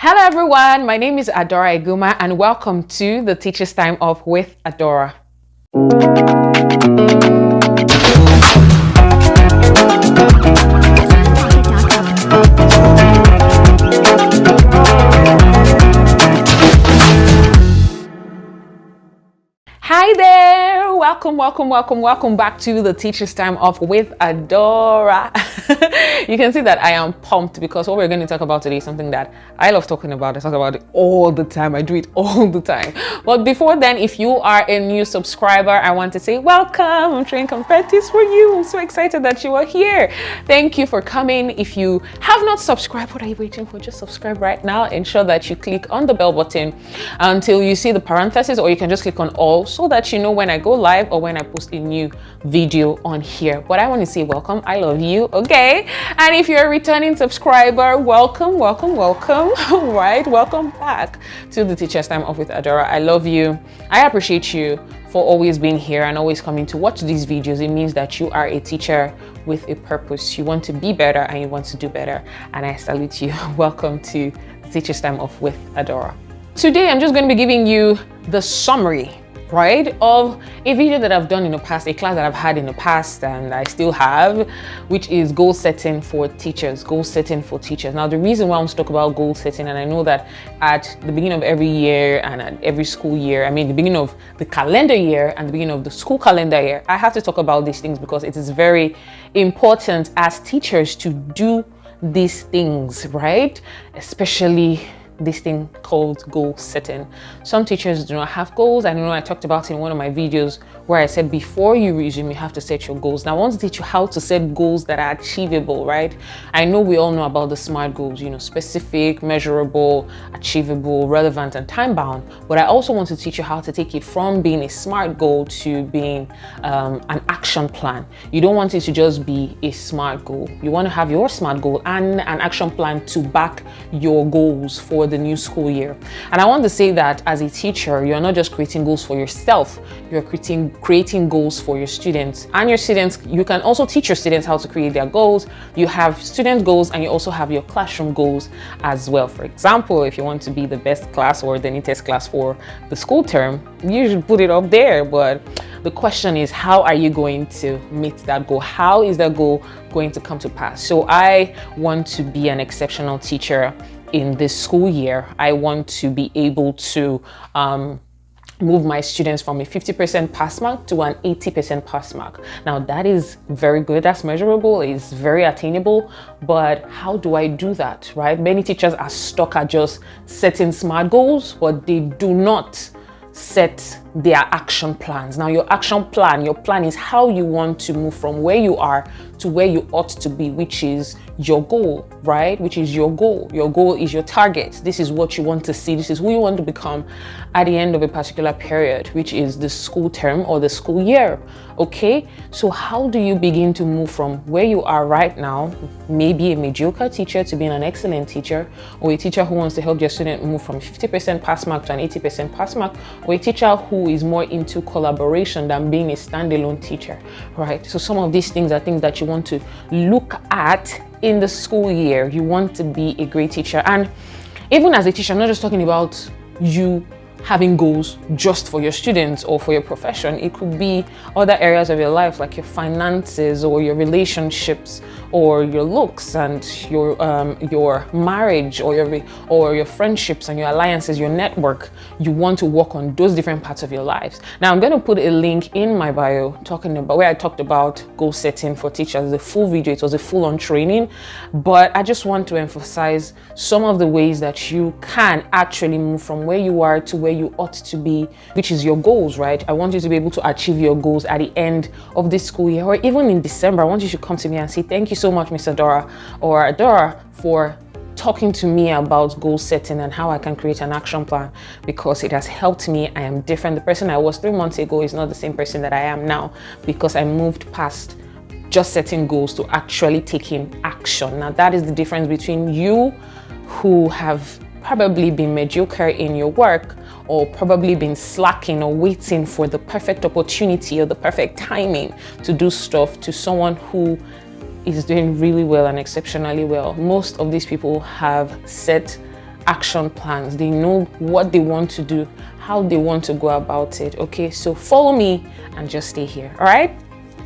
Hello everyone, my name is AdoraI Igunma and welcome to the Teacher's Time Off with Adora. Hi there, welcome back to the Teacher's Time Off with Adora. You can see that I am pumped because what we're going to talk about today is something that I love talking about. I talk about it all the time. I do it all the time. But before then, if you are a new subscriber, I want to say welcome. I'm trying confettis for you. I'm so excited that you are here. Thank you for coming. If you have not subscribed, what are you waiting for? Just subscribe right now. Ensure that you click on the bell button until you see the parentheses, or you can just click on all so that you know when I go live or when I post a new video on here. But I want to say welcome. I love you. Okay. And if you're a returning subscriber, welcome. Right, welcome back to the Teacher's Time Off with Adora. I love you. I appreciate you for always being here and always coming to watch these videos. It means that you are a teacher with a purpose. You want to be better and you want to do better, and I salute you. Welcome to the Teacher's Time Off with Adora. Today I'm just going to be giving you the summary, right, of a video that I've done in the past, a class that I've had in the past and I still have, which is goal setting for teachers. Now, the reason why I want to talk about goal setting, and I know that at the beginning of every year and at every school year, I mean the beginning of the calendar year and the beginning of the school calendar year, I have to talk about these things because it is very important as teachers to do these things, right? Especially this thing called goal setting. Some teachers do not have goals. I know I talked about in one of my videos where I said before you resume, you have to set your goals. Now I want to teach you how to set goals that are achievable, right? I know we all know about the SMART goals, specific, measurable, achievable, relevant, and time-bound. But I also want to teach you how to take it from being a SMART goal to being an action plan. You don't want it to just be a SMART goal. You want to have your SMART goal and an action plan to back your goals for the new school year. And I want to say that as a teacher, you're not just creating goals for yourself, you're creating goals for your students. And your students, you can also teach your students how to create their goals. You have student goals and you also have your classroom goals as well. For example, if you want to be the best class or the neatest class for the school term, you should put it up there. But the question is, how are you going to meet that goal? How is that goal going to come to pass? So I want to be an exceptional teacher in this school year. I want to be able to move my students from a 50% pass mark to an 80% pass mark. Now that is very good, that's measurable, it's very attainable, but how do I do that, right? Many teachers are stuck at just setting SMART goals, but they do not set their action plans. Now your action plan, your plan is how you want to move from where you are to where you ought to be, which is your goal, right? Which is your goal. Your goal is your target. This is what you want to see. This is who you want to become at the end of a particular period, which is the school term or the school year. Okay, so how do you begin to move from where you are right now, maybe a mediocre teacher, to being an excellent teacher, or a teacher who wants to help their student move from 50% pass mark to an 80% pass mark, or a teacher who is more into collaboration than being a standalone teacher, right? So some of these things are things that you want to look at in the school year. You want to be a great teacher. And even as a teacher, I'm not just talking about you having goals just for your students or for your profession. It could be other areas of your life, like your finances or your relationships or your looks and your marriage or your friendships and your alliances, your network. You want to work on those different parts of your lives. Now I'm going to put a link in my bio talking about where I talked about goal setting for teachers. The full video, it was a full-on training, but I just want to emphasize some of the ways that you can actually move from where you are to where you ought to be, which is your goals, right? I want you to be able to achieve your goals at the end of this school year, or even in December. I want you to come to me and say, thank you so much, Miss Adora or Adora, for talking to me about goal setting and how I can create an action plan, because it has helped me. I am different. The person I was 3 months ago is not the same person that I am now, because I moved past just setting goals to actually taking action. Now that is the difference between you who have probably been mediocre in your work, or probably been slacking or waiting for the perfect opportunity or the perfect timing to do stuff, to someone who is doing really well and exceptionally well. Most of these people have set action plans. They know what they want to do, how they want to go about it. Okay, so follow me and just stay here. All right.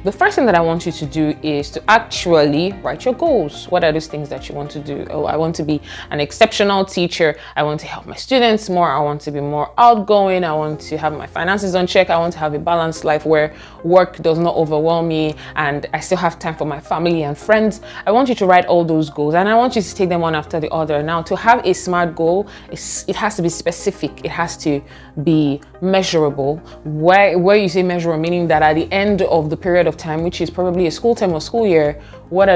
The first thing that I want you to do is to actually write your goals. What are those things that you want to do? Oh, I want to be an exceptional teacher. I want to help my students more. I want to be more outgoing. I want to have my finances on check. I want to have a balanced life where work does not overwhelm me and I still have time for my family and friends. I want you to write all those goals and I want you to take them one after the other. Now, to have a SMART goal, it has to be specific. It has to be measurable. Where you say measurable, meaning that at the end of the period of time, which is probably a school term or school year,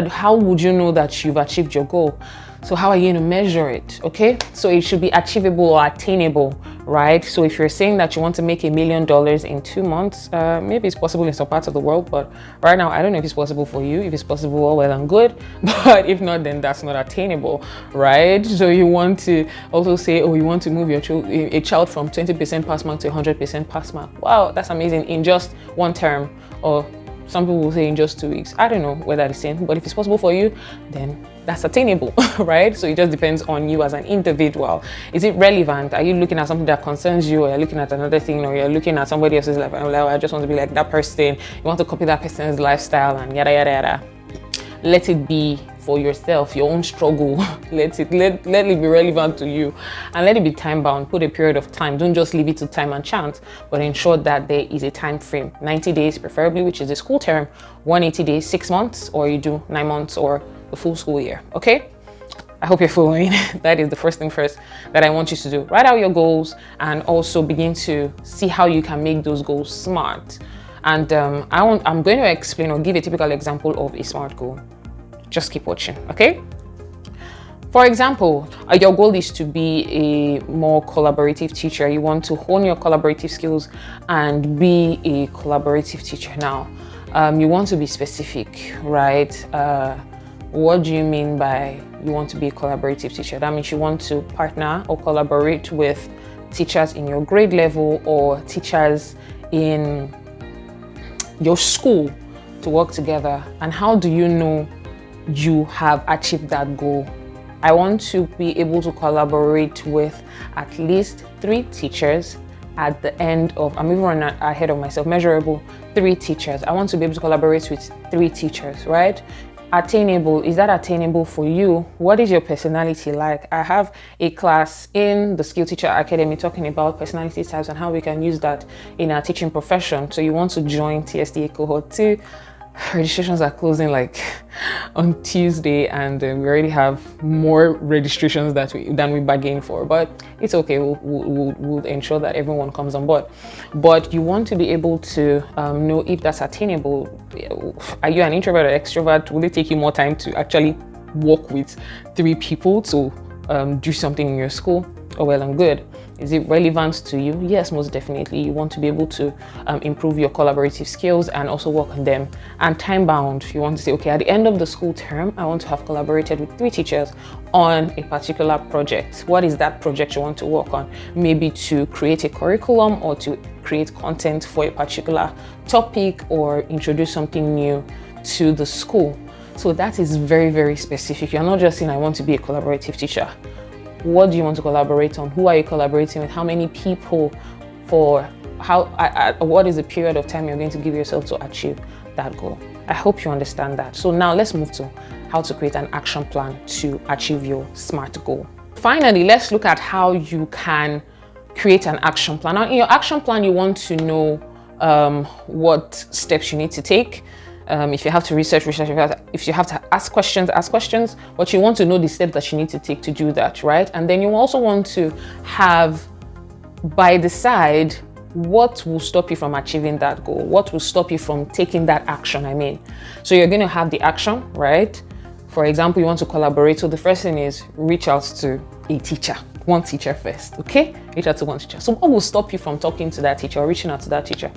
how would you know that you've achieved your goal? So how are you going to measure it? Okay, so it should be achievable or attainable, right? So if you're saying that you want to make $1 million in 2 months, maybe it's possible in some parts of the world, but right now I don't know if it's possible for you. If it's possible, well and good, but if not, then that's not attainable, right? So you want to also say, oh, you want to move a child from 20% pass mark to 100% pass mark. Wow, that's amazing, in just one term, or some people will say in just 2 weeks. I don't know whether it's the same, but if it's possible for you, then that's attainable, right? So it just depends on you as an individual. Is it relevant? Are you looking at something that concerns you, or you're looking at another thing, or you're looking at somebody else's life? And like, I just want to be like that person. You want to copy that person's lifestyle and yada, yada, yada. Let it be for yourself, your own struggle. Let it be relevant to you, and let it be time bound. Put a period of time. Don't just leave it to time and chance, but ensure that there is a time frame. 90 days preferably, which is the school term. 180 days, 6 months, or you do 9 months or the full school year. Okay, I hope you're following. That is the first thing first that I want you to do. Write out your goals and also begin to see how you can make those goals smart. And I'm going to explain or give a typical example of a SMART goal. Just keep watching, okay? For example, your goal is to be a more collaborative teacher. You want to hone your collaborative skills and be a collaborative teacher. Now, you want to be specific, right? What do you mean by you want to be a collaborative teacher? That means you want to partner or collaborate with teachers in your grade level or teachers in your school to work together. And how do you know you have achieved that goal? I want to be able to collaborate with at least 3 teachers at the end of, I'm even running ahead of myself, measurable, 3 teachers. I want to be able to collaborate with 3 teachers, right? Attainable, is that attainable for you? What is your personality like? I have a class in the Skill Teacher Academy talking about personality types and how we can use that in our teaching profession. So you want to join TSDA cohort 2. Registrations are closing like on Tuesday, and we already have more registrations than we bargained for, but it's okay. We'll ensure that everyone comes on board. But you want to be able to know if that's attainable. Are you an introvert or extrovert? Will it take you more time to actually work with 3 people to do something in your school? Oh, well and good. Is it relevant to you? Yes, most definitely. You want to be able to improve your collaborative skills and also work on them. And time bound, you want to say, okay, at the end of the school term, I want to have collaborated with 3 teachers on a particular project. What is that project you want to work on? Maybe to create a curriculum or to create content for a particular topic or introduce something new to the school. So that is very, very specific. You're not just saying, I want to be a collaborative teacher. What do you want to collaborate on? Who are you collaborating with? How many people? For what is the period of time you're going to give yourself to achieve that goal? I hope you understand that. So now let's move to how to create an action plan to achieve your SMART goal. Finally, let's look at how you can create an action plan. Now, in your action plan, you want to know what steps you need to take. If you have to research. If you have to ask questions, but you want to know the steps that you need to take to do that, right? And then you also want to have by the side what will stop you from achieving that goal, what will stop you from taking that action, So you're going to have the action, right? For example, you want to collaborate. So the first thing is reach out to a teacher, one teacher first, okay? Reach out to one teacher. So what will stop you from talking to that teacher or reaching out to that teacher?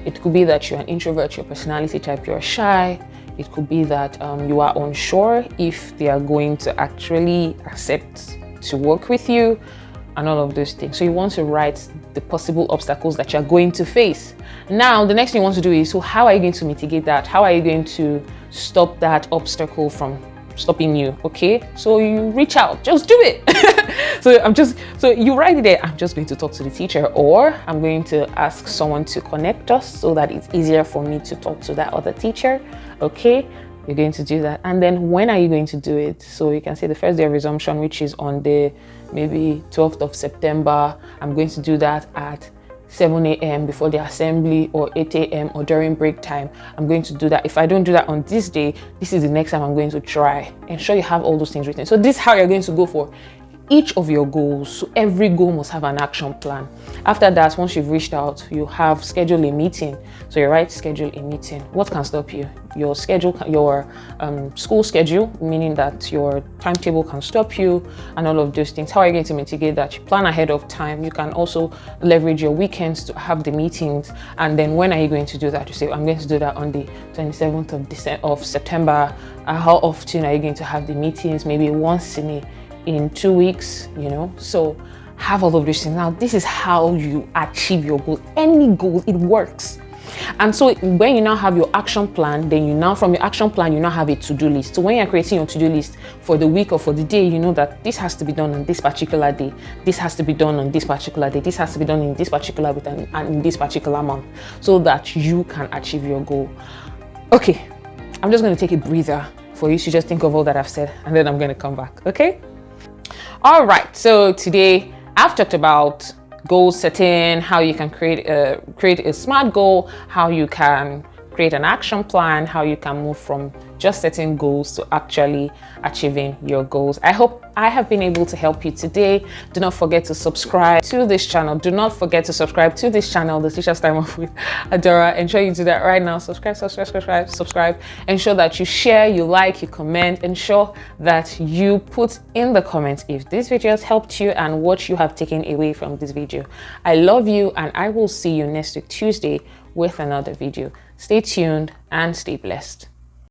It could be that you're an introvert, your personality type, you're shy. It could be that you are unsure if they are going to actually accept to work with you and all of those things. So you want to write the possible obstacles that you're going to face. Now, the next thing you want to do is, so how are you going to mitigate that? How are you going to stop that obstacle from stopping you? Okay, so you reach out, just do it. So you write it there, I'm just going to talk to the teacher, or I'm going to ask someone to connect us so that it's easier for me to talk to that other teacher. Okay, you're going to do that. And then when are you going to do it? So you can say the first day of resumption, which is on the maybe 12th of September. I'm going to do that at 7 a.m. before the assembly, or 8 a.m. or during break time. I'm going to do that. If I don't do that on this day, this is the next time I'm going to try. Ensure you have all those things written. So this is how you're going to go for each of your goals. So every goal must have an action plan. After that, once you've reached out, you have schedule a meeting. So you write schedule a meeting. What can stop you? Your schedule, your school schedule, meaning that your timetable can stop you, and all of those things. How are you going to mitigate that? You plan ahead of time. You can also leverage your weekends to have the meetings. And then when are you going to do that? You say, I'm going to do that on the 27th of September. How often are you going to have the meetings? Maybe once in 2 weeks, you know. So have all of these things. Now, this is how you achieve your goal. Any goal, it works. And so when you now have your action plan, then you now, from your action plan, you now have a to-do list. So when you're creating your to-do list for the week or for the day, you know that this has to be done on this particular day. This has to be done on this particular day. This has to be done in this particular week and in this particular month, so that you can achieve your goal. Okay, I'm just going to take a breather for you to just think of all that I've said, and then I'm going to come back, okay? All right, so today I've talked about goal setting, how you can create a SMART goal, how you can create an action plan, how you can move from just setting goals to actually achieving your goals. I hope I have been able to help you today. Do not forget to subscribe to this channel. Do not forget to subscribe to this channel, The Teacher's Time Off with Adora. Ensure you do that right now. Subscribe. Ensure that you share, you like, you comment. Ensure that you put in the comments if this video has helped you and what you have taken away from this video. I love you, and I will see you next week, Tuesday, with another video. Stay tuned and stay blessed.